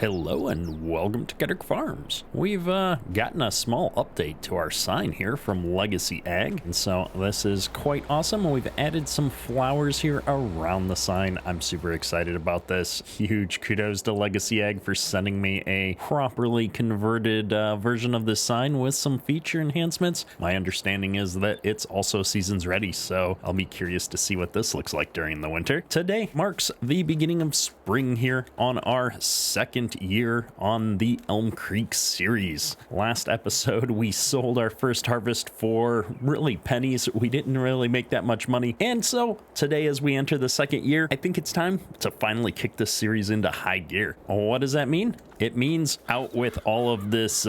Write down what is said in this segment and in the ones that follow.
Hello and welcome to Cedar Farms. We've gotten a small update to our sign here from Legacy Ag, and so this is quite awesome. We've added some flowers here around the sign. I'm super excited about this. Huge kudos to Legacy Ag for sending me a properly converted version of this sign with some feature enhancements. My understanding is that it's also seasons ready, so I'll be curious to see what this looks like during the winter. Today marks the beginning of spring here on our second year on the ELMCREEK series. Last episode we sold our first harvest for really pennies. We didn't really make that much money, and so today as we enter the second year, I think it's time to finally kick this series into high gear. What does that mean? It means out with all of this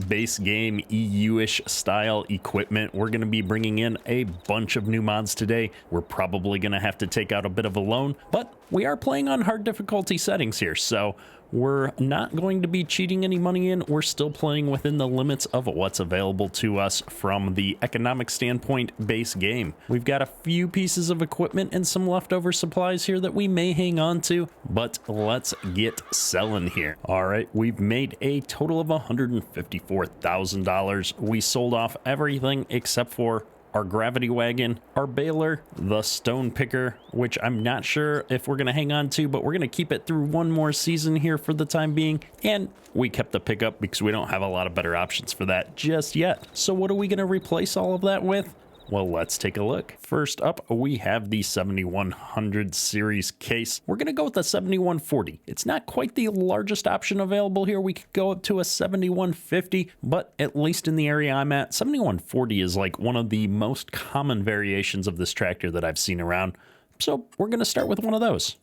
base game EU-ish style equipment. We're going to be bringing in a bunch of new mods today. We're probably going to have to take out a bit of a loan, but we are playing on hard difficulty settings here, so we're not going to be cheating any money in. We're still playing within the limits of what's available to us from the economic standpoint base game. We've got a few pieces of equipment and some leftover supplies here that we may hang on to, but let's get selling here. All right, we've made a total of $154,000. We sold off everything except for our gravity wagon, our baler, the stone picker, which I'm not sure if we're going to hang on to, but we're going to keep it through one more season here for the time being. And we kept the pickup because we don't have a lot of better options for that just yet. So what are we going to replace all of that with? Well, let's take a look. First up, we have the 7100 series case. We're going to go with the 7140. It's not quite the largest option available here. We could go up to a 7150, but at least in the area I'm at, 7140 is like one of the most common variations of this tractor that I've seen around. So we're going to start with one of those.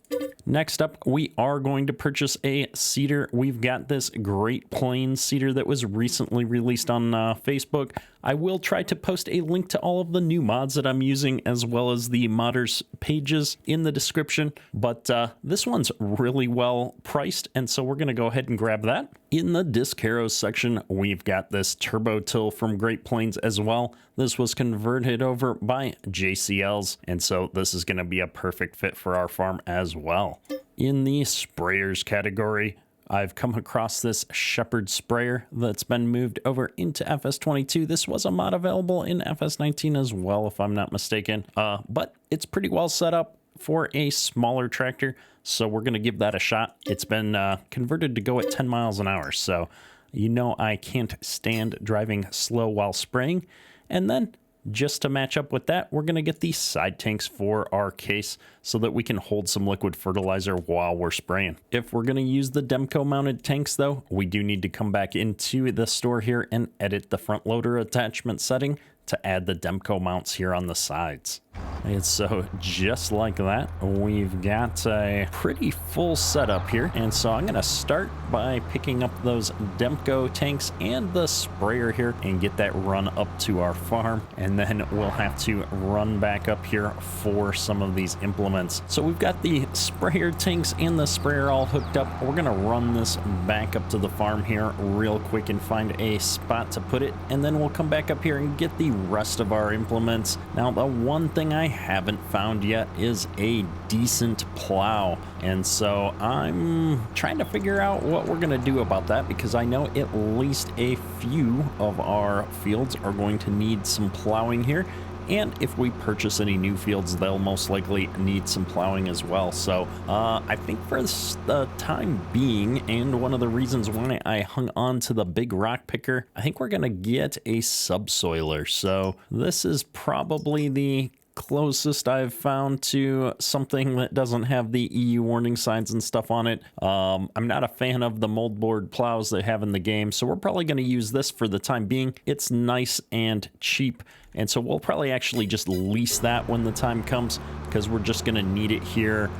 Next up, we are going to purchase a Cedar. We've got this Great Plains Cedar that was recently released on Facebook. I will try to post a link to all of the new mods that I'm using, as well as the modders pages in the description. But this one's really well priced, and so we're going to go ahead and grab that. In the disc harrows section, we've got this Turbo Till from Great Plains as well. This was converted over by JCLs, and so this is going to be a perfect fit for our farm as well. In the sprayers category, I've come across this Shepherd sprayer that's been moved over into FS22. This was a mod available in FS19 as well, if I'm not mistaken, but it's pretty well set up for a smaller tractor, so we're going to give that a shot. It's been converted to go at 10 miles an hour, so you know I can't stand driving slow while spraying. And then just to match up with that, we're going to get these side tanks for our case so that we can hold some liquid fertilizer while we're spraying. If we're going to use the Demco mounted tanks though, we do need to come back into the store here and edit the front loader attachment setting to add the Demco mounts here on the sides. And so just like that, we've got a pretty full setup here. And so I'm going to start by picking up those Demco tanks and the sprayer here and get that run up to our farm. And then we'll have to run back up here for some of these implements. So we've got the sprayer tanks and the sprayer all hooked up. We're going to run this back up to the farm here real quick and find a spot to put it. And then we'll come back up here and get the rest of our implements. Now, the one thing I haven't found yet is a decent plow, and so I'm trying to figure out what we're going to do about that, because I know at least a few of our fields are going to need some plowing here, and if we purchase any new fields, they'll most likely need some plowing as well. So I think for the time being, and one of the reasons why I hung on to the big rock picker, I think we're going to get a subsoiler. So this is probably the closest I've found to something that doesn't have the EU warning signs and stuff on it. I'm not a fan of the moldboard plows they have in the game, so we're probably going to use this for the time being. It's nice and cheap, and so we'll probably actually just lease that when the time comes, because we're just going to need it here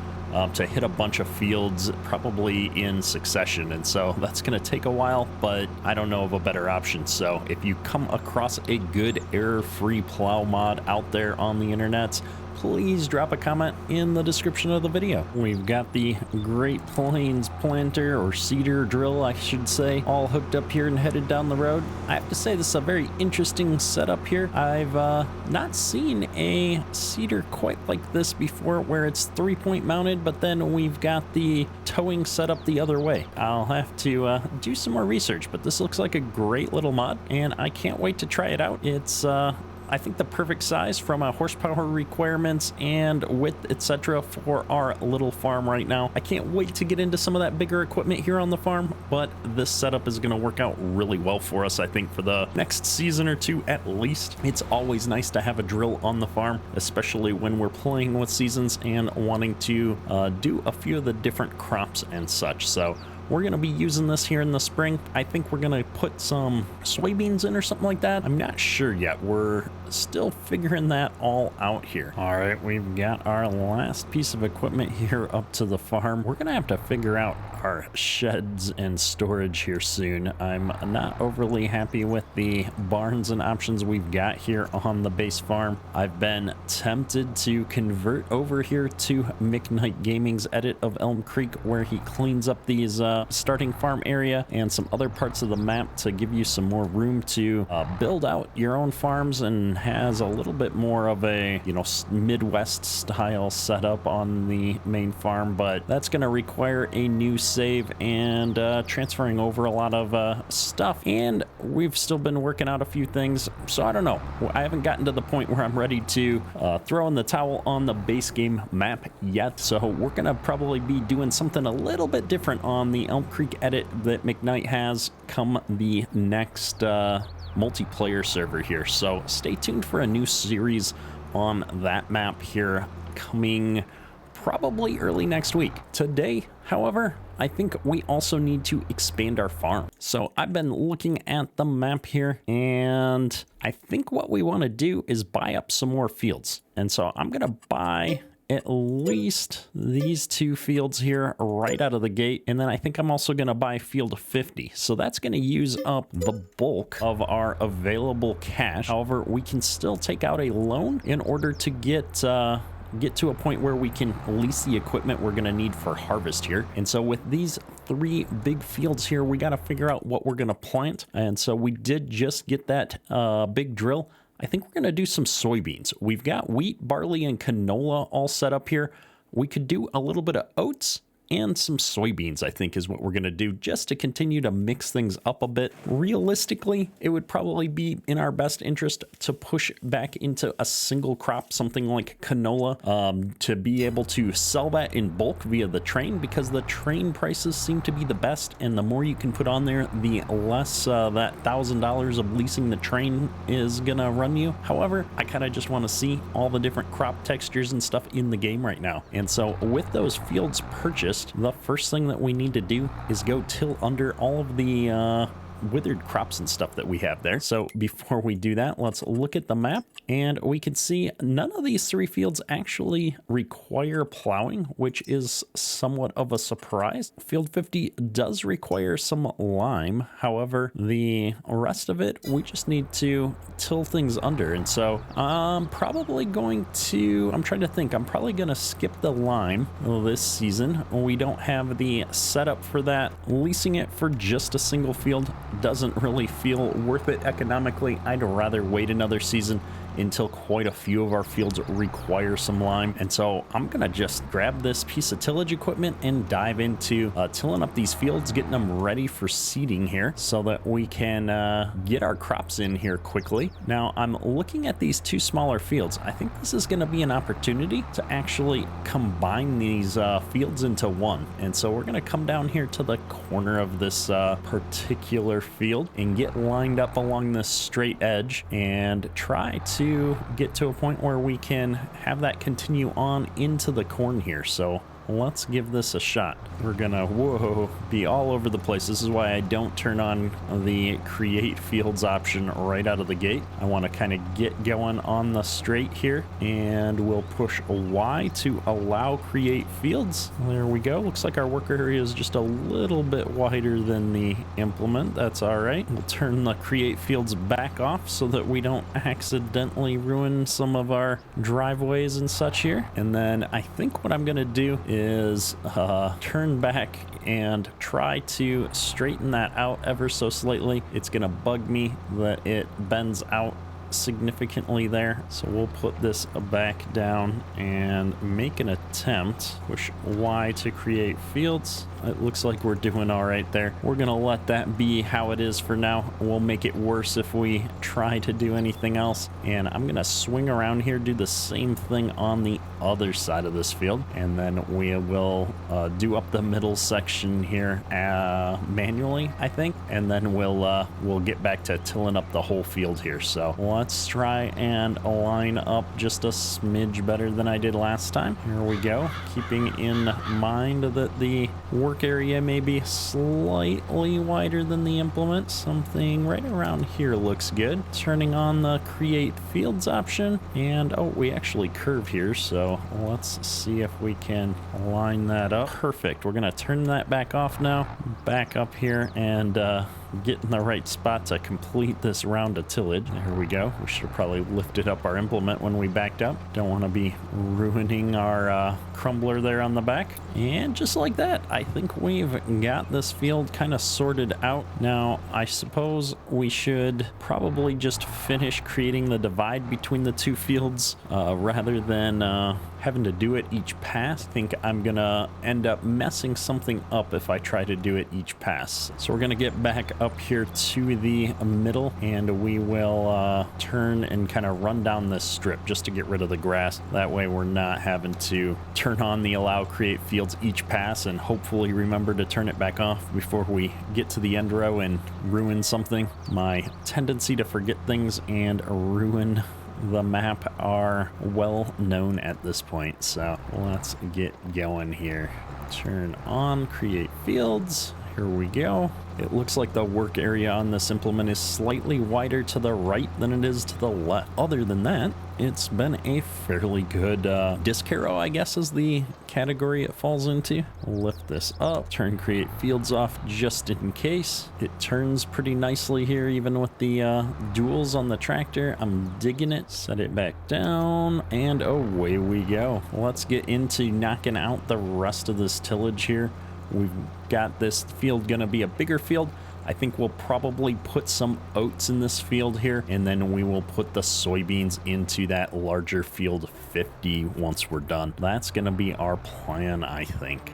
to hit a bunch of fields probably in succession, and so that's going to take a while, but I don't know of a better option. So if you come across a good error-free plow mod out there on the internet, please drop a comment in the description of the video. We've got the Great Plains planter, or cedar drill I should say, all hooked up here and headed down the road. I have to say this is a very interesting setup here. I've not seen a cedar quite like this before, where it's 3-point mounted, but then we've got the towing set up the other way. I'll have to do some more research, but this looks like a great little mod, and I can't wait to try it out. It's I think the perfect size from a horsepower requirements and width, etc. for our little farm right now. I can't wait to get into some of that bigger equipment here on the farm, but this setup is going to work out really well for us, I think, for the next season or two at least. It's always nice to have a drill on the farm, especially when we're playing with seasons and wanting to do a few of the different crops and such. So we're going to be using this here in the spring. I think we're going to put some soybeans in or something like that. I'm not sure yet. We're still figuring that all out here. All right, we've got our last piece of equipment here up to the farm. We're going to have to figure out our sheds and storage here soon. I'm not overly happy with the barns and options we've got here on the base farm. I've been tempted to convert over here to McKnight Gaming's edit of Elm Creek, where he cleans up these starting farm area and some other parts of the map to give you some more room to build out your own farms, and has a little bit more of a, you know, Midwest style setup on the main farm. But that's going to require a new save and transferring over a lot of stuff, and we've still been working out a few things, so I don't know. I haven't gotten to the point where I'm ready to throw in the towel on the base game map yet, so we're gonna probably be doing something a little bit different on the Elm Creek edit that McKnight has come the next multiplayer server here. So stay tuned for a new series on that map here coming probably early next week. Today, however, I think we also need to expand our farm. So I've been looking at the map here, and I think what we want to do is buy up some more fields. And so I'm going to buy at least these 2 fields here right out of the gate. And then I think I'm also going to buy field 50. So that's going to use up the bulk of our available cash. However, we can still take out a loan in order to get to a point where we can lease the equipment we're going to need for harvest here. And so with these 3 big fields here, we got to figure out what we're going to plant. And so we did just get that big drill. I think we're going to do some soybeans. We've got wheat, barley, and canola all set up here. We could do a little bit of oats and some soybeans, I think, is what we're going to do, just to continue to mix things up a bit. Realistically, it would probably be in our best interest to push back into a single crop, something like canola, to be able to sell that in bulk via the train, because the train prices seem to be the best, and the more you can put on there, the less that $1,000 of leasing the train is gonna run you. However, I kind of just want to see all the different crop textures and stuff in the game right now. And so with those fields purchased, the first thing that we need to do is go till under all of the withered crops and stuff that we have there. So before we do that, let's look at the map, and we can see none of these 3 fields actually require plowing, which is somewhat of a surprise. Field 50 does require some lime. However, the rest of it, we just need to till things under. And so I'm probably going to, I'm trying to think, I'm probably going to skip the lime this season. We don't have the setup for that. Leasing it for just a single field doesn't really feel worth it economically. I'd rather wait another season until quite a few of our fields require some lime. And so I'm gonna just grab this piece of tillage equipment and dive into tilling up these fields, getting them ready for seeding here so that we can get our crops in here quickly. Now I'm looking at these two smaller fields. I think this is gonna be an opportunity to actually combine these fields into one. And so we're gonna come down here to the corner of this particular field and get lined up along this straight edge and try to get to a point where we can have that continue on into the corn here. So let's give this a shot. We're gonna, whoa, be all over the place. This is why I don't turn on the create fields option right out of the gate. I want to kind of get going on the straight here, and we'll push Y to allow create fields. There we go. Looks like our worker area is just a little bit wider than the implement. That's all right. We'll turn the create fields back off so that we don't accidentally ruin some of our driveways and such here. And then I think what I'm gonna do is turn back and try to straighten that out ever so slightly. It's gonna bug me that it bends out significantly there, so we'll put this back down and make an attempt. Push Y to create fields. It looks like we're doing all right there. We're gonna let that be how it is for now. We'll make it worse if we try to do anything else. And I'm gonna swing around here, do the same thing on the other side of this field, and then we will do up the middle section here manually, I think, and then we'll get back to tilling up the whole field here. So let's try and line up just a smidge better than I did last time. Here we go, keeping in mind that the work area may be slightly wider than the implement. Something right around here looks good. Turning on the create fields option, and oh, we actually curve here, so let's see if we can line that up. Perfect. We're gonna turn that back off now, back up here, and get in the right spot to complete this round of tillage. There we go. We should have probably lifted up our implement when we backed up. Don't want to be ruining our crumbler there on the back. And just like that, I think we've got this field kind of sorted out. Now, I suppose we should probably just finish creating the divide between the two fields rather than having to do it each pass. I think I'm gonna end up messing something up if I try to do it each pass. So we're gonna get back up here to the middle, and we will turn and kind of run down this strip just to get rid of the grass. That way we're not having to turn on the allow create fields each pass and hopefully remember to turn it back off before we get to the end row and ruin something. My tendency to forget things and ruin the map are well known at this point, so let's get going here. Turn on create fields. Here we go. It looks like the work area on this implement is slightly wider to the right than it is to the left. Other than that, it's been a fairly good disc arrow, I guess is the category it falls into. Lift this up, turn create fields off just in case. It turns pretty nicely here, even with the duals on the tractor. I'm digging it. Set it back down, and away we go. Let's get into knocking out the rest of this tillage here. We've got this field gonna be a bigger field. I think we'll probably put some oats in this field here, and then we will put the soybeans into that larger field 50 once we're done. That's gonna be our plan, I think.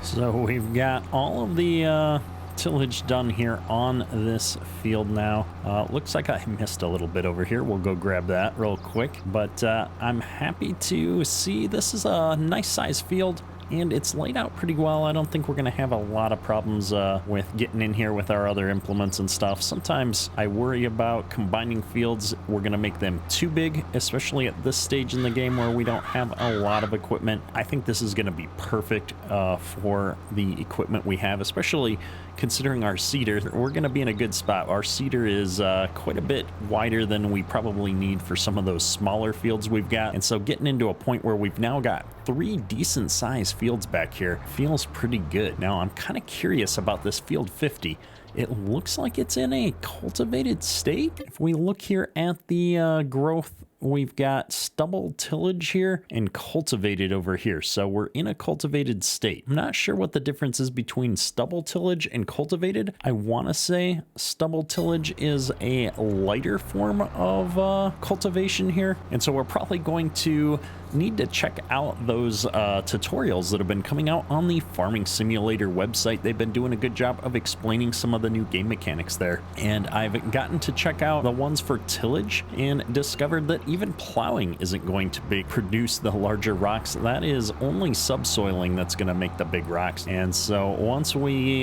So we've got all of the tillage done here on this field now. Looks like I missed a little bit over here. We'll go grab that real quick. But I'm happy to see this is a nice size field, and it's laid out pretty well. I don't think we're gonna have a lot of problems with getting in here with our other implements and stuff. Sometimes I worry about combining fields. We're gonna make them too big, especially at this stage in the game where we don't have a lot of equipment. I think this is gonna be perfect for the equipment we have, especially considering our Cedar. We're gonna be in a good spot. Our Cedar is quite a bit wider than we probably need for some of those smaller fields we've got. And so getting into a point where we've now got 3 decent sized fields back here feels pretty good. Now I'm kind of curious about this field 50. It looks like it's in a cultivated state. If we look here at the growth, we've got stubble tillage here and cultivated over here. So we're in a cultivated state. I'm not sure what the difference is between stubble tillage and cultivated. I want to say stubble tillage is a lighter form of cultivation here. And so we're probably going to need to check out those tutorials that have been coming out on the Farming Simulator website. They've been doing a good job of explaining some of the new game mechanics there. And I've gotten to check out the ones for tillage and discovered that even plowing isn't going to produce the larger rocks. That is only subsoiling that's going to make the big rocks. And so once we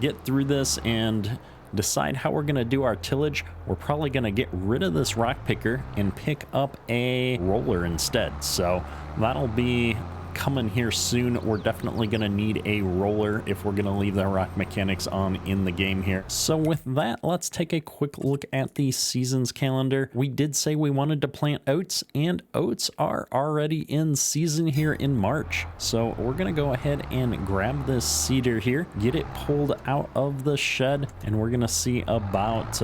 get through this and decide how we're going to do our tillage, we're probably going to get rid of this rock picker and pick up a roller instead. So that'll be coming here soon. We're definitely going to need a roller if we're going to leave the rock mechanics on in the game here. So with that, let's take a quick look at the seasons calendar. We did say we wanted to plant oats, and oats are already in season here in March. So we're going to go ahead and grab this cedar here, get it pulled out of the shed, and we're going to see about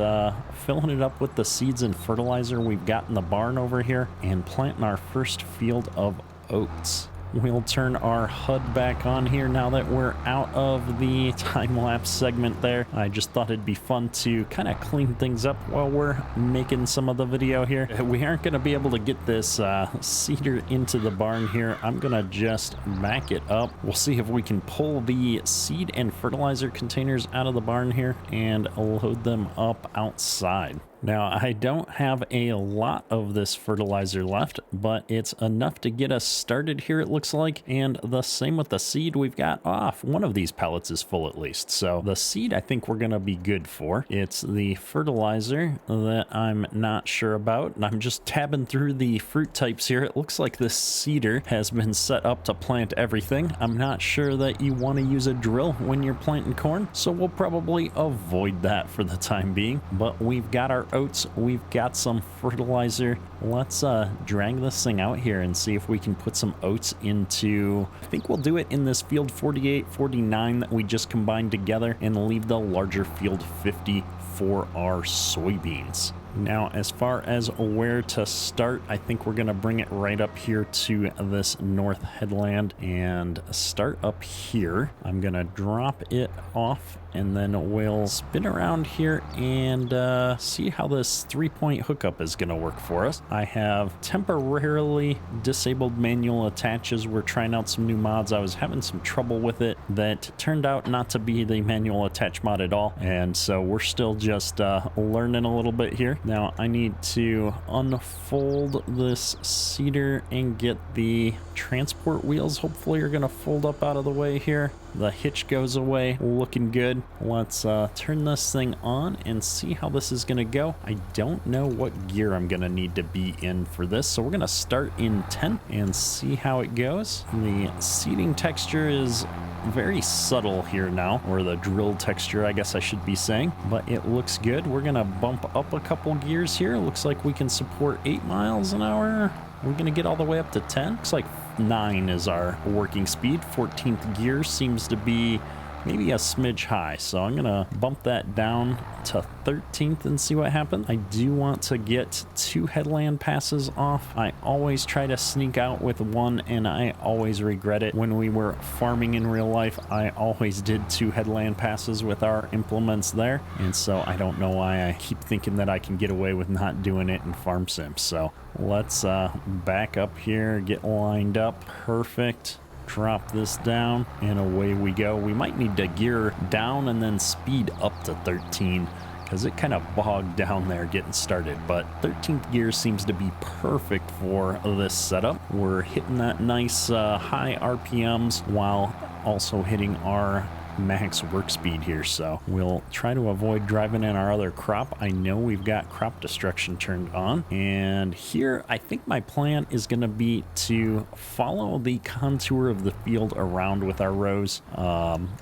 filling it up with the seeds and fertilizer we've got in the barn over here and planting our first field of oats. We'll turn our HUD back on here now that we're out of the time-lapse segment there. I just thought it'd be fun to kind of clean things up while we're making some of the video here. We aren't going to be able to get this cedar into the barn here. I'm going to just back it up. We'll see if we can pull the seed and fertilizer containers out of the barn here and load them up outside. Now, I don't have a lot of this fertilizer left, but it's enough to get us started here, it looks like. And the same with the seed. We've got off. One of these pellets is full at least. So the seed I think we're going to be good for. It's the fertilizer that I'm not sure about. And I'm just tabbing through the fruit types here. It looks like this cedar has been set up to plant everything. I'm not sure that you want to use a drill when you're planting corn, so we'll probably avoid that for the time being. But we've got our oats, we've got some fertilizer. Let's drag this thing out here and see if we can put some oats into, I think we'll do it in this field 48, 49 that we just combined together, and leave the larger field 50 for our soybeans. Now, as far as where to start, I think we're going to bring it right up here to this north headland and start up here. I'm going to drop it off, and then we'll spin around here and see how this 3-point hookup is going to work for us. I have temporarily disabled manual attaches. We're trying out some new mods. I was having some trouble with it that turned out not to be the manual attach mod at all, and so we're still just learning a little bit here. Now I need to unfold this cedar and get the transport wheels. Hopefully are going to fold up out of the way here. The hitch goes away, looking good. Let's turn this thing on and see how this is going to go. I don't know what gear I'm going to need to be in for this, so we're going to start in 10 and see how it goes. The seating texture is very subtle here now, or the drill texture I guess I should be saying, but it looks good. We're gonna bump up a couple gears here. Looks like we can support 8 miles an hour. We're gonna get all the way up to 10. Looks like 9 is our working speed. 14th gear seems to be maybe a smidge high, so I'm gonna bump that down to 13th and see what happens. I do want to get 2 headland passes off. I always try to sneak out with 1, and I always regret it. When we were farming in real life, I always did 2 headland passes with our implements there, and so I don't know why I keep thinking that I can get away with not doing it in Farm Sim. So let's back up here, get lined up. Perfect. Drop this down, and away we go. We might need to gear down and then speed up to 13 because it kind of bogged down there getting started, but 13th gear seems to be perfect for this setup. We're hitting that nice high RPMs while also hitting our max work speed here, so we'll try to avoid driving in our other crop. I know we've got crop destruction turned on, and here I think my plan is going to be to follow the contour of the field around with our rows.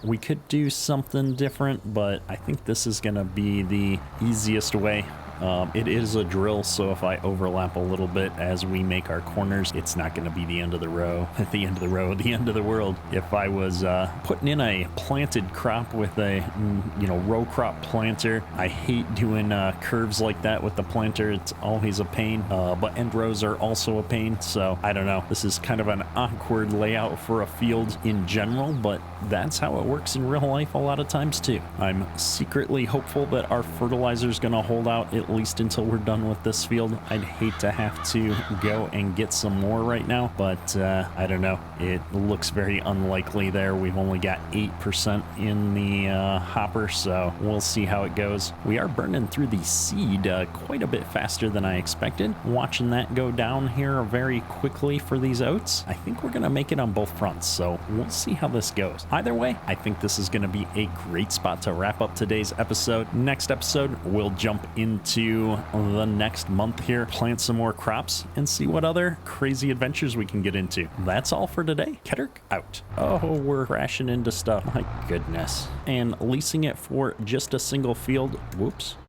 We could do something different, but I think this is going to be the easiest way. It is a drill, so if I overlap a little bit as we make our corners, it's not going to be the end of the row, the end of the row, the end of the world. If I was putting in a planted crop with a, row crop planter, I hate doing curves like that with the planter. It's always a pain, but end rows are also a pain, so I don't know. This is kind of an awkward layout for a field in general, but that's how it works in real life a lot of times too. I'm secretly hopeful that our fertilizer is going to hold out at least until we're done with this field. I'd hate to have to go and get some more right now, but I don't know. It looks very unlikely there. We've only got 8% in the hopper, so we'll see how it goes. We are burning through the seed quite a bit faster than I expected. Watching that go down here very quickly for these oats. I think we're going to make it on both fronts, so we'll see how this goes. Either way, I think this is going to be a great spot to wrap up today's episode. Next episode, we'll jump into the next month here, plant some more crops, and see what other crazy adventures we can get into. That's all for today. Cedar out. Oh, we're crashing into stuff. My goodness. And leasing it for just a single field. Whoops.